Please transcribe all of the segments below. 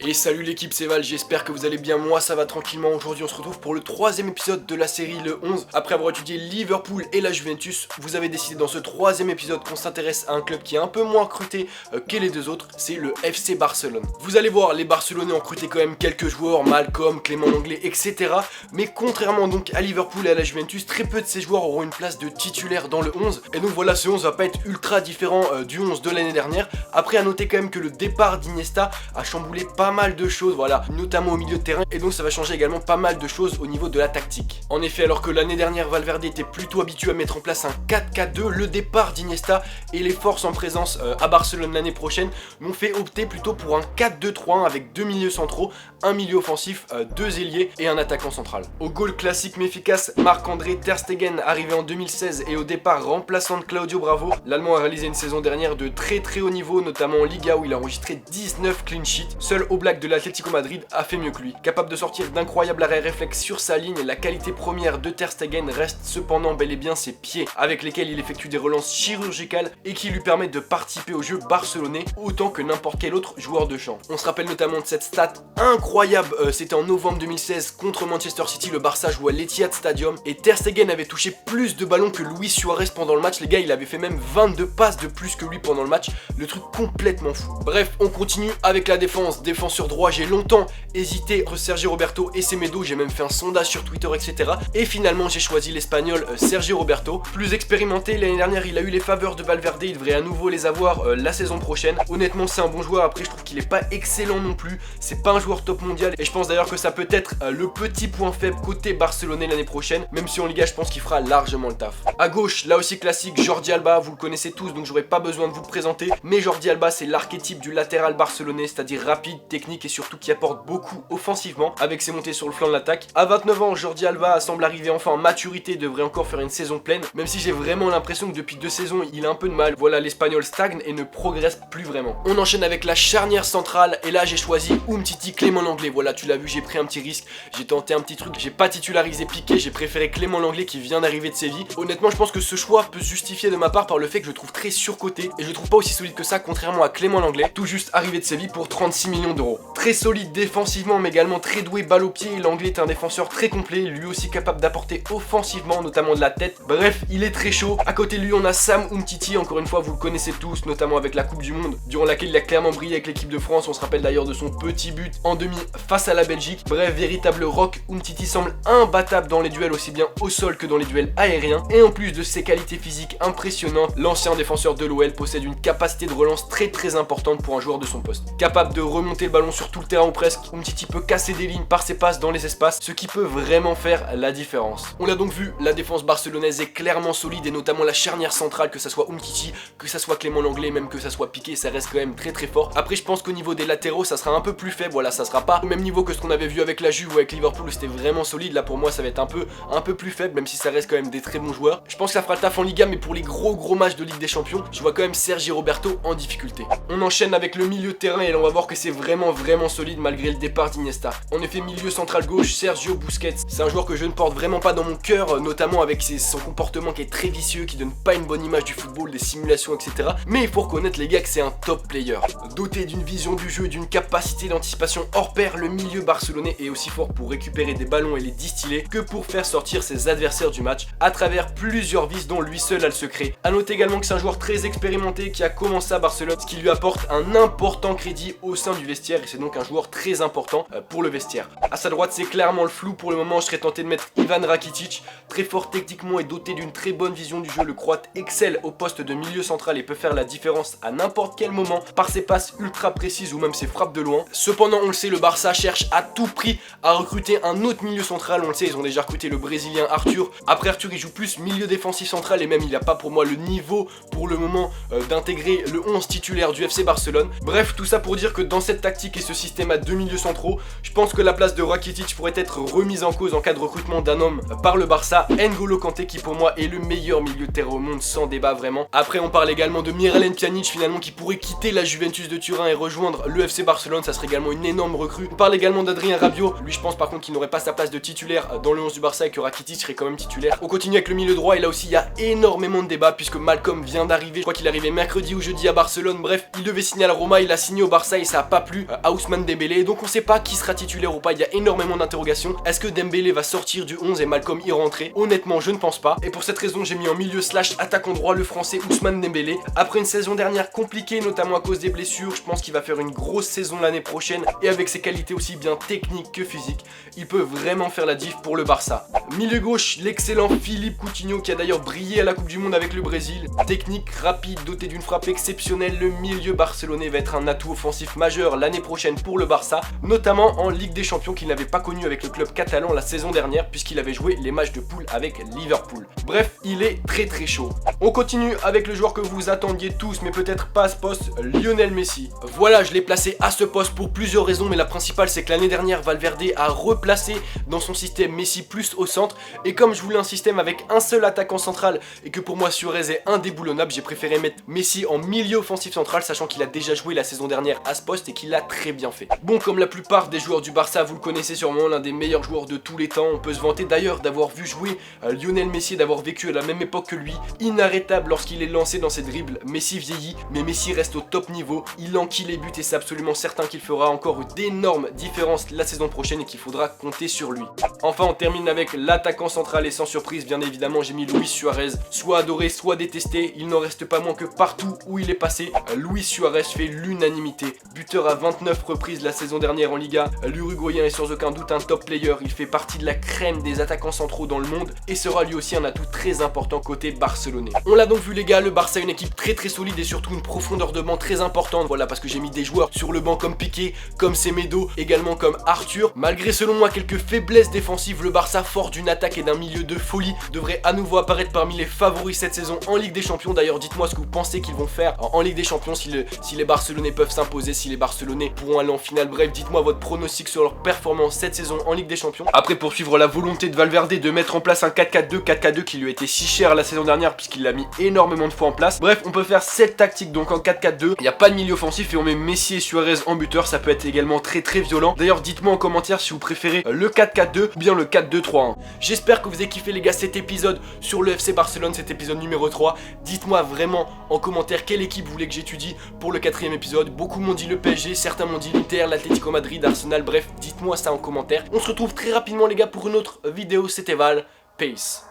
Et salut l'équipe, c'est Val, j'espère que vous allez bien, moi ça va tranquillement. Aujourd'hui on se retrouve pour le troisième épisode de la série le 11. Après avoir étudié Liverpool et la Juventus, vous avez décidé dans ce troisième épisode qu'on s'intéresse à un club qui est un peu moins recruté que les deux autres, c'est le FC Barcelone. Vous allez voir, les Barcelonais ont recruté quand même quelques joueurs, Malcolm, Clément Lenglet, etc. Mais contrairement donc à Liverpool et à la Juventus, très peu de ces joueurs auront une place de titulaire dans le 11. Et donc voilà, ce 11 va pas être ultra différent du 11 de l'année dernière. Après à noter quand même que le départ d'Iniesta a chamboulé pas mal de choses, voilà, notamment au milieu de terrain, et donc ça va changer également pas mal de choses au niveau de la tactique. En effet, alors que l'année dernière Valverde était plutôt habitué à mettre en place un 4-4-2, le départ d'Iniesta et les forces en présence à Barcelone l'année prochaine m'ont fait opter plutôt pour un 4-2-3-1 avec deux milieux centraux, un milieu offensif, deux ailiers et un attaquant central. Au goal classique mais efficace, Marc-André Ter Stegen arrivé en 2016 et au départ remplaçant de Claudio Bravo, l'Allemand a réalisé une saison dernière de très haut niveau, notamment en Liga où il a enregistré 19 clean sheets. Seul Oblak de l'Atlético Madrid a fait mieux que lui. Capable de sortir d'incroyables arrêts réflexes sur sa ligne, la qualité première de Ter Stegen reste cependant bel et bien ses pieds, avec lesquels il effectue des relances chirurgicales et qui lui permettent de participer au jeu barcelonais autant que n'importe quel autre joueur de champ. On se rappelle notamment de cette stat incroyable, c'était en novembre 2016 contre Manchester City, le Barça joue à l'Etihad Stadium et Ter Stegen avait touché plus de ballons que Luis Suarez pendant le match. Les gars, il avait fait même 22 passes de plus que lui pendant le match, le truc complètement fou. Bref, on continue avec la défense. Défenseur droit, j'ai longtemps hésité entre Sergio Roberto et Semedo, j'ai même fait un sondage sur Twitter, etc. Et finalement j'ai choisi l'espagnol Sergio Roberto. Plus expérimenté, l'année dernière il a eu les faveurs de Valverde, il devrait à nouveau les avoir la saison prochaine. Honnêtement c'est un bon joueur, après je trouve qu'il est pas excellent non plus, c'est pas un joueur top mondial et je pense d'ailleurs que ça peut être le petit point faible côté barcelonais l'année prochaine, même si en Liga je pense qu'il fera largement le taf. À gauche, là aussi classique, Jordi Alba, vous le connaissez tous donc j'aurais pas besoin de vous le présenter, mais Jordi Alba c'est l'archétype du latéral barcelonais, c'est-à-dire rapide, technique et surtout qui apporte beaucoup offensivement avec ses montées sur le flanc de l'attaque. À 29 ans, Jordi Alba semble arriver enfin en maturité, devrait encore faire une saison pleine, même si j'ai vraiment l'impression que depuis 2 saisons il a un peu de mal. Voilà, l'espagnol stagne et ne progresse plus vraiment. On enchaîne avec la charnière centrale et là j'ai choisi Umtiti, Clément Lenglet. Voilà, tu l'as vu, j'ai pris un petit risque, j'ai tenté un petit truc, j'ai pas titularisé Piqué, j'ai préféré Clément Lenglet qui vient d'arriver de Séville. Honnêtement je pense que ce choix peut se justifier de ma part par le fait que je le trouve très surcoté et je le trouve pas aussi solide que ça contrairement à Clément Lenglet, tout juste arrivé de Séville pour 36 millions d'euros. Très solide défensivement mais également très doué balle au pied, Lenglet est un défenseur très complet, lui aussi capable d'apporter offensivement, notamment de la tête. Bref, il est très chaud. À côté de lui on a Sam Umtiti, encore une fois vous le connaissez tous, notamment avec la Coupe du Monde, durant laquelle il a clairement brillé avec l'équipe de France. On se rappelle d'ailleurs de son petit but en demi face à la Belgique. Bref, véritable rock, Umtiti semble imbattable dans les duels aussi bien au sol que dans les duels aériens. Et en plus de ses qualités physiques impressionnantes, l'ancien défenseur de l'OL possède une capacité de relance très importante pour un joueur de son poste. Capable de remonter le ballon sur tout le terrain ou presque, Umtiti peut casser des lignes par ses passes dans les espaces, ce qui peut vraiment faire la différence. On l'a donc vu, la défense barcelonaise est clairement solide et notamment la charnière centrale, que ça soit Umtiti, que ça soit Clément Lenglet, même que ça soit Piqué, ça reste quand même très fort. Après je pense qu'au niveau des latéraux ça sera un peu plus faible, voilà, ça sera pas au même niveau que ce qu'on avait vu avec la Juve ou avec Liverpool où c'était vraiment solide. Là pour moi ça va être un peu plus faible, même si ça reste quand même des très bons joueurs. Je pense que ça fera le taf en Liga, mais pour les gros matchs de Ligue des Champions, je vois quand même Sergio Roberto en difficulté. On enchaîne avec le milieu de terrain et là on va voir que c'est vraiment solide malgré le départ d'Iniesta. En effet, milieu central gauche, Sergio Busquets, c'est un joueur que je ne porte vraiment pas dans mon cœur, notamment avec son comportement qui est très vicieux, qui donne pas une bonne image du football, des simulations, etc. Mais il faut reconnaître les gars que c'est un top player. Doté d'une vision du jeu, d'une capacité d'anticipation hors pair, le milieu barcelonais est aussi fort pour récupérer des ballons et les distiller que pour faire sortir ses adversaires du match à travers plusieurs vices dont lui seul a le secret. A noter également que c'est un joueur très expérimenté qui a commencé à Barcelone, ce qui lui apporte un important crédit au sein du vestiaire et c'est donc un joueur très important pour le vestiaire. À sa droite c'est clairement le flou pour le moment, je serais tenté de mettre Ivan Rakitic, très fort techniquement et doté d'une très bonne vision du jeu. Le croate excelle au poste de milieu central et peut faire la différence à n'importe quel moment par ses passes ultra précises ou même ses frappes de loin. Cependant on le sait, le Barça cherche à tout prix à recruter un autre milieu central, on le sait, ils ont déjà recruté le brésilien Arthur. Après Arthur il joue plus milieu défensif central et même il n'a pas pour moi le niveau pour le moment d'intégrer le 11 titulaire du FC Barcelone. Bref, tout ça pour dire que dans cette tactique et ce système à deux milieux centraux, je pense que la place de Rakitic pourrait être remise en cause en cas de recrutement d'un homme par le Barça. N'Golo Kanté qui pour moi est le meilleur milieu de terrain au monde sans débat vraiment. Après on parle également de Miralem Pjanic finalement qui pourrait quitter la Juventus de Turin et rejoindre le FC Barcelone, ça serait également une énorme recrues. On parle également d'Adrien Rabiot. Lui, je pense par contre qu'il n'aurait pas sa place de titulaire dans le 11 du Barça et que Rakitic serait quand même titulaire. On continue avec le milieu droit et là aussi il y a énormément de débats puisque Malcom vient d'arriver. Je crois qu'il est arrivé mercredi ou jeudi à Barcelone. Bref, il devait signer à la Roma, il a signé au Barça et ça a pas plu à Ousmane Dembélé. Donc on sait pas qui sera titulaire ou pas. Il y a énormément d'interrogations. Est-ce que Dembélé va sortir du 11 et Malcom y rentrer? Honnêtement, je ne pense pas. Et pour cette raison, j'ai mis en milieu / attaquant droit le français Ousmane Dembélé. Après une saison dernière compliquée, notamment à cause des blessures, je pense qu'il va faire une grosse saison l'année prochaine. Et avec ses qualités aussi bien techniques que physiques, il peut vraiment faire la diff pour le Barça. Milieu gauche, l'excellent Philippe Coutinho qui a d'ailleurs brillé à la Coupe du Monde avec le Brésil. Technique, rapide, doté d'une frappe exceptionnelle, le milieu barcelonais va être un atout offensif majeur l'année prochaine pour le Barça, notamment en Ligue des Champions qu'il n'avait pas connu avec le club catalan la saison dernière puisqu'il avait joué les matchs de poule avec Liverpool. Bref, il est très chaud. On continue avec le joueur que vous attendiez tous mais peut-être pas à ce poste, Lionel Messi. Voilà, je l'ai placé à ce poste pour plusieurs raisons, mais la principale c'est que l'année dernière Valverde a replacé dans son système Messi plus au centre, et comme je voulais un système avec un seul attaquant central et que pour moi Suarez est indéboulonnable, j'ai préféré mettre Messi en milieu offensif central, sachant qu'il a déjà joué la saison dernière à ce poste et qu'il l'a très bien fait. Bon, comme la plupart des joueurs du Barça, vous le connaissez sûrement, l'un des meilleurs joueurs de tous les temps. On peut se vanter d'ailleurs d'avoir vu jouer Lionel Messi et d'avoir vécu à la même époque que lui. Inarrêtable lorsqu'il est lancé dans ses dribbles. Messi vieillit, mais Messi reste au top niveau. Il enquille les buts et c'est absolument certain qu'il fera encore d'énormes différences la saison prochaine et qu'il faudra compter sur lui. Enfin, on termine avec l'attaquant central et sans surprise, bien évidemment, j'ai mis Luis Suarez. Soit adoré, soit détesté, il n'en reste pas moins que partout où il est passé, Luis Suarez fait l'unanimité. Buteur à 29 reprises la saison dernière en Liga, l'Uruguayen est sans aucun doute un top player, il fait partie de la crème des attaquants centraux dans le monde et sera lui aussi un atout très important côté barcelonais. On l'a donc vu les gars, le Barça a une équipe très solide et surtout une profondeur de banc très importante. Voilà, parce que j'ai mis des joueurs sur le banc comme Piqué, comme Semedo, également comme Arthur. Malgré selon moi quelques faiblesses défensives, le Barça, fort d'une attaque et d'un milieu de folie, devrait à nouveau apparaître parmi les favoris cette saison en Ligue des Champions. D'ailleurs, dites-moi ce que vous pensez qu'ils vont faire en Ligue des Champions, si les Barcelonais peuvent s'imposer, si les Barcelonais pourront aller en finale. Bref, dites-moi votre pronostic sur leur performance cette saison en Ligue des Champions. Après, pour suivre la volonté de Valverde de mettre en place un 4-4-2 qui lui a été si cher la saison dernière puisqu'il l'a mis énormément de fois en place. Bref, on peut faire cette tactique donc en 4-4-2. Il n'y a pas de milieu offensif et on met Messi et Suarez en buteur. Ça peut être également très violent. D'ailleurs, dites-moi en commentaire si vous préférez le 4-4-2 ou bien le 4-2-3-1. J'espère que vous avez kiffé les gars cet épisode sur le FC Barcelone, cet épisode numéro 3. Dites-moi vraiment en commentaire quelle équipe vous voulez que j'étudie pour le 4e épisode. Beaucoup m'ont dit le PSG, certains m'ont dit l'Inter, l'Atlético Madrid, Arsenal. Bref, dites-moi ça en commentaire. On se retrouve très rapidement les gars pour une autre vidéo. C'était Val. Peace.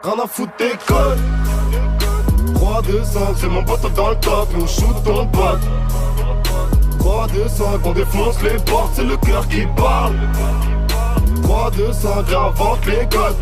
Rien à foutre tes codes 3-2-5, c'est mon pote dans le top, on shoot ton pote 3-2-5, on défonce les portes, c'est le cœur qui parle 3-2-5, j'invente les codes,